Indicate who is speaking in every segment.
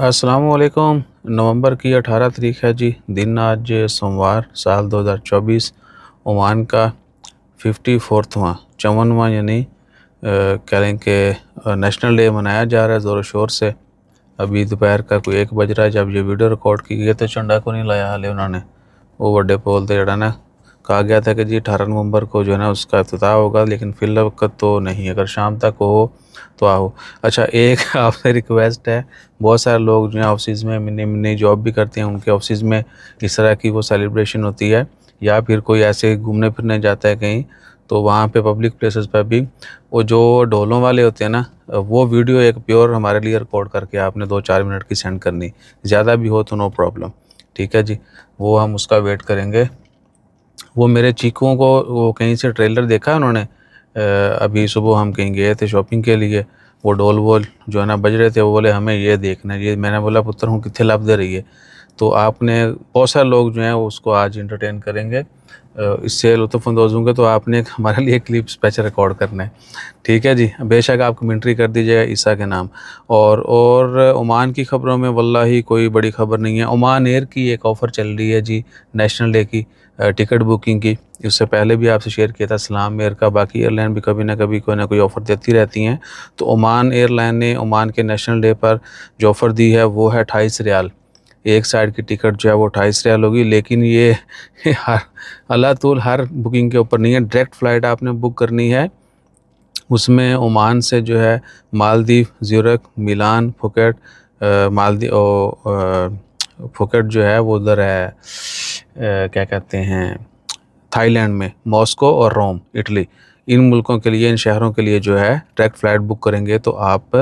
Speaker 1: अस्सलामुअलैकुम। नवंबर की 18 तारीख है जी। दिन आज सोमवार, साल 2024। ओमान का 54वां 54वां यानी कह लें कि नेशनल डे मनाया जा रहा है ज़ोर शोर से। अभी दोपहर का कोई 1 बज रहा है जब ये वीडियो रिकॉर्ड की गई, तो झंडा को नहीं लाया हाले उन्होंने। वो बड़े पोल ते जड़ा ना कहा गया था कि जी 18 नवंबर को जो है ना उसका इफ्तिताह होगा, लेकिन फिल वक्त तो नहीं। अगर शाम तक हो तो आओ। अच्छा, एक आपसे रिक्वेस्ट है, बहुत सारे लोग जो हैं ऑफिस में मिनी जॉब भी करते हैं, उनके ऑफिस में इस तरह की वो सेलिब्रेशन होती है, या फिर कोई ऐसे घूमने फिरने जाता है कहीं, तो वहाँ पे पब्लिक प्लेसेस पर भी वो जो ढोलों वाले होते हैं ना, वो वीडियो एक प्योर हमारे लिए रिकॉर्ड करके आपने 2-4 मिनट की सेंड करनी। ज़्यादा भी हो तो नो प्रॉब्लम, ठीक है जी। वो हम उसका वेट करेंगे। वो मेरे चीकों को वो कहीं से ट्रेलर देखा उन्होंने, अभी सुबह हम कहीं गए थे शॉपिंग के लिए, वो ढोल वोल जो है ना बज रहे थे, वो बोले हमें ये देखना है ये। मैंने बोला पुत्र हूँ कितने लब दे रही है। तो आपने बहुत सारे लोग जो हैं उसको आज इंटरटेन करेंगे, इससे लुत्फ़अंदोज़ होंगे, तो आपने एक हमारे लिए क्लिप स्पेशल रिकॉर्ड करना है, ठीक है जी। बेशक आप कमेंट्री कर दीजिएगा ईसा के नाम। और ओमान की ख़बरों में वल्लाही कोई बड़ी ख़बर नहीं है। ओमान एयर की एक ऑफ़र चल रही है जी, नेशनल डे की टिकट बुकिंग की। इससे पहले भी आपसे शेयर किया था सलाम एयर का। बाकी एयरलाइन भी कभी ना कभी कोई ना कोई ऑफ़र देती रहती हैं। तो ओमान एयरलाइन ने ओमान के नेशनल डे पर जो ऑफ़र दी है वो है 28 रियाल। एक साइड की टिकट जो है वो 28 रियाल होगी, लेकिन ये हर अल्लाह तूल हर बुकिंग के ऊपर नहीं है। डायरेक्ट फ़्लाइट आपने बुक करनी है, उसमें ओमान से जो है मालदीव, ज़्यूरिख, मिलान, फुकेट, फुकेट जो है वो उधर है, क्या कहते हैं, थाईलैंड में, मॉस्को और रोम, इटली। इन मुल्कों के लिए, इन शहरों के लिए जो है डायरेक्ट फ़्लाइट बुक करेंगे तो आप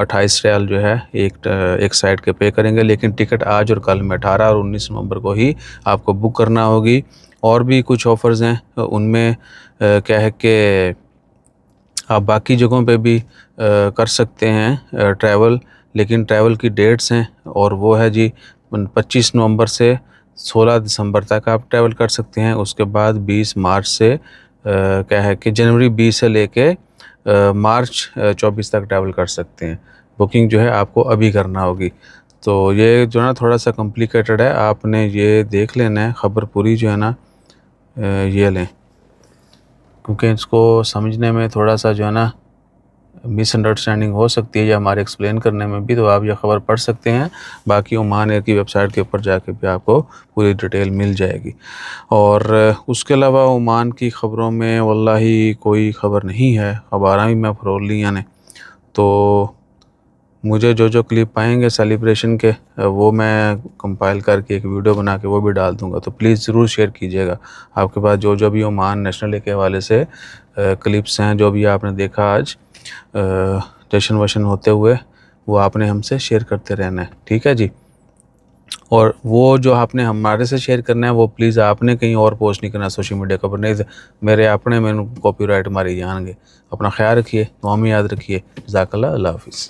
Speaker 1: 28 रियाल जो है एक साइड के पे करेंगे। लेकिन टिकट आज और कल में 18 और 19 नवंबर को ही आपको बुक करना होगी। और भी कुछ ऑफ़र्स हैं, उनमें क्या है कि आप बाकी जगहों पे भी कर सकते हैं ट्रैवल, लेकिन ट्रैवल की डेट्स हैं, और वो है जी 25 नवंबर से 16 दिसंबर तक आप ट्रैवल कर सकते हैं। उसके बाद 20 मार्च से क्या है कि जनवरी 20 से लेके मार्च 24 तक ट्रैवल कर सकते हैं। बुकिंग जो है आपको अभी करना होगी। तो ये जो है ना थोड़ा सा कॉम्प्लिकेटेड है, आपने ये देख लेना है। ख़बर पूरी जो है ना ये लें, क्योंकि इसको समझने में थोड़ा सा जो है ना मिसअंडरस्टैंडिंग हो सकती है, या हमारे एक्सप्लेन करने में भी। तो आप ये ख़बर पढ़ सकते हैं। बाकी ओमान एयर की वेबसाइट के ऊपर जाके भी आपको पूरी डिटेल मिल जाएगी। और उसके अलावा ओमान की ख़बरों में वल्लाही कोई ख़बर नहीं है। अखबारां भी मैं फरोल ली ने, तो मुझे जो जो क्लिप पाएंगे सेलिब्रेशन के, वो मैं कंपाइल करके एक वीडियो बना के वो भी डाल दूंगा। तो प्लीज़ ज़रूर शेयर कीजिएगा। आपके पास जो जो भी ओमान नेशनल डे के हवाले से क्लिप्स हैं, जो भी आपने देखा आज जश्न वशन होते हुए, वो आपने हमसे शेयर करते रहना है, ठीक है जी। और वो जो आपने हमारे से शेयर करना है वो प्लीज़ आपने कहीं और पोस्ट नहीं करना सोशल मीडिया के ऊपर, नहीं तो मेरे अपने मैंने कॉपीराइट मारी जाएंगे। अपना ख्याल रखिए, दुआ में याद रखिए। जज़ाकल्लाह, अल्लाह हाफ़िज़।